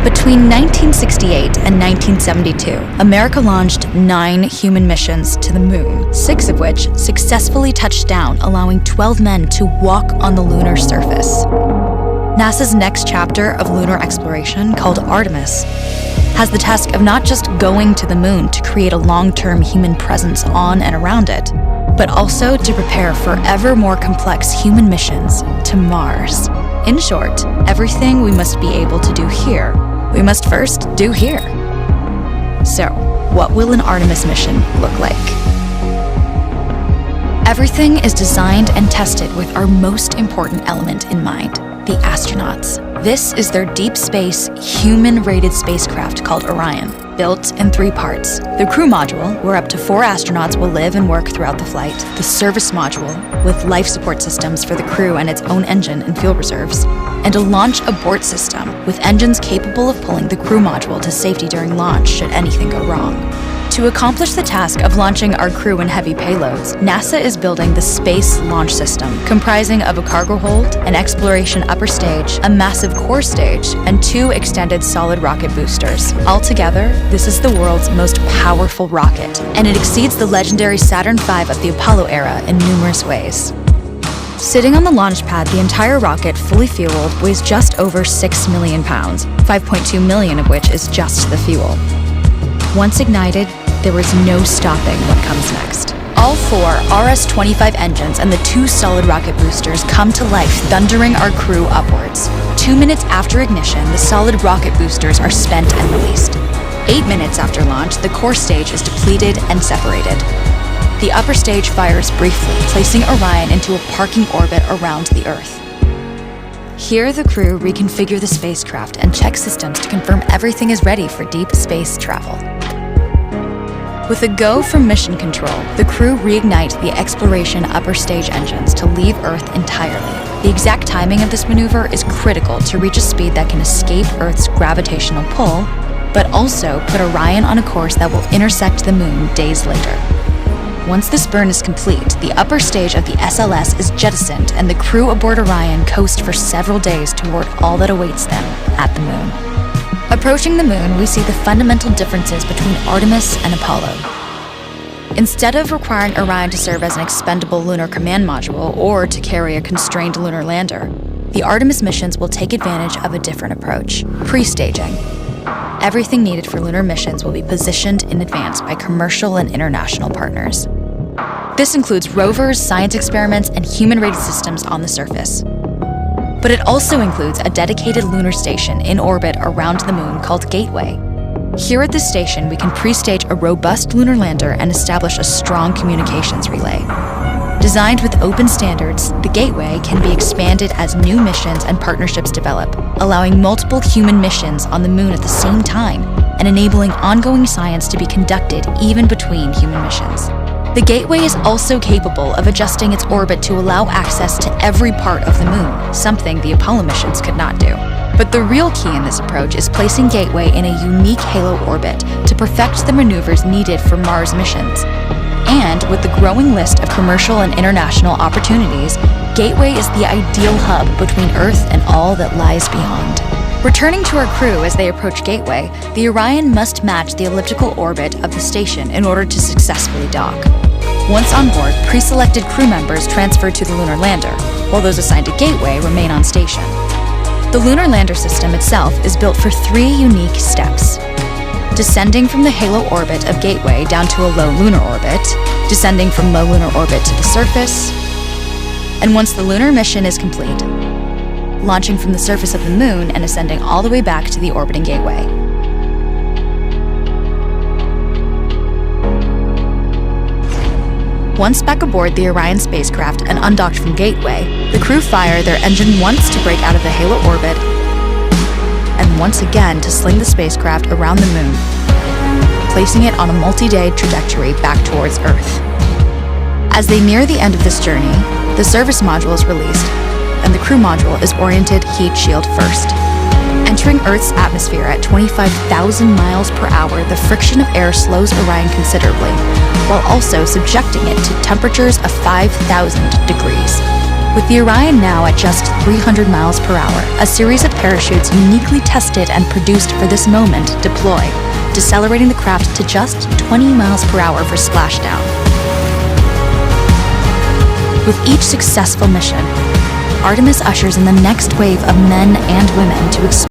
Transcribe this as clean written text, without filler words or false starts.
Between 1968 and 1972, America launched 9 human missions to the moon, 6 of which successfully touched down, allowing 12 men to walk on the lunar surface. NASA's next chapter of lunar exploration, called Artemis, has the task of not just going to the moon to create a long-term human presence on and around it, but also to prepare for ever more complex human missions to Mars. In short, everything we must be able to do here, we must first do here. So, what will an Artemis mission look like? Everything is designed and tested with our most important element in mind, the astronauts. This is their deep space, human-rated spacecraft called Orion, built in 3 parts. The crew module, where up to 4 astronauts will live and work throughout the flight. The service module, with life support systems for the crew and its own engine and fuel reserves. And a launch abort system, with engines capable of pulling the crew module to safety during launch should anything go wrong. To accomplish the task of launching our crew and heavy payloads, NASA is building the Space Launch System, comprising of a cargo hold, an exploration upper stage, a massive core stage, and 2 extended solid rocket boosters. Altogether, this is the world's most powerful rocket, and it exceeds the legendary Saturn V of the Apollo era in numerous ways. Sitting on the launch pad, the entire rocket, fully fueled, weighs just over 6 million pounds, 5.2 million of which is just the fuel. Once ignited, there is no stopping what comes next. All 4 RS-25 engines and the 2 solid rocket boosters come to life, thundering our crew upwards. 2 minutes after ignition, the solid rocket boosters are spent and released. 8 minutes after launch, the core stage is depleted and separated. The upper stage fires briefly, placing Orion into a parking orbit around the Earth. Here, the crew reconfigure the spacecraft and check systems to confirm everything is ready for deep space travel. With a go from mission control, the crew reignite the exploration upper stage engines to leave Earth entirely. The exact timing of this maneuver is critical to reach a speed that can escape Earth's gravitational pull, but also put Orion on a course that will intersect the moon days later. Once this burn is complete, the upper stage of the SLS is jettisoned and the crew aboard Orion coast for several days toward all that awaits them at the moon. Approaching the moon, we see the fundamental differences between Artemis and Apollo. Instead of requiring Orion to serve as an expendable lunar command module or to carry a constrained lunar lander, the Artemis missions will take advantage of a different approach: pre-staging. Everything needed for lunar missions will be positioned in advance by commercial and international partners. This includes rovers, science experiments, and human-rated systems on the surface. But it also includes a dedicated lunar station in orbit around the moon called Gateway. Here at this station, we can pre-stage a robust lunar lander and establish a strong communications relay. Designed with open standards, the Gateway can be expanded as new missions and partnerships develop, allowing multiple human missions on the moon at the same time and enabling ongoing science to be conducted even between human missions. The Gateway is also capable of adjusting its orbit to allow access to every part of the moon, something the Apollo missions could not do. But the real key in this approach is placing Gateway in a unique halo orbit to perfect the maneuvers needed for Mars missions. And with the growing list of commercial and international opportunities, Gateway is the ideal hub between Earth and all that lies beyond. Returning to our crew as they approach Gateway, the Orion must match the elliptical orbit of the station in order to successfully dock. Once on board, pre-selected crew members transfer to the lunar lander, while those assigned to Gateway remain on station. The lunar lander system itself is built for 3 unique steps: descending from the halo orbit of Gateway down to a low lunar orbit, descending from low lunar orbit to the surface, and once the lunar mission is complete, launching from the surface of the moon and ascending all the way back to the orbiting Gateway. Once back aboard the Orion spacecraft and undocked from Gateway, the crew fire their engine once to break out of the halo orbit, and once again to sling the spacecraft around the moon, placing it on a multi-day trajectory back towards Earth. As they near the end of this journey, the service module is released, and the crew module is oriented heat shield first. Entering Earth's atmosphere at 25,000 miles per hour, the friction of air slows Orion considerably, while also subjecting it to temperatures of 5,000 degrees. With the Orion now at just 300 miles per hour, a series of parachutes uniquely tested and produced for this moment deploy, decelerating the craft to just 20 miles per hour for splashdown. With each successful mission, Artemis ushers in the next wave of men and women to explore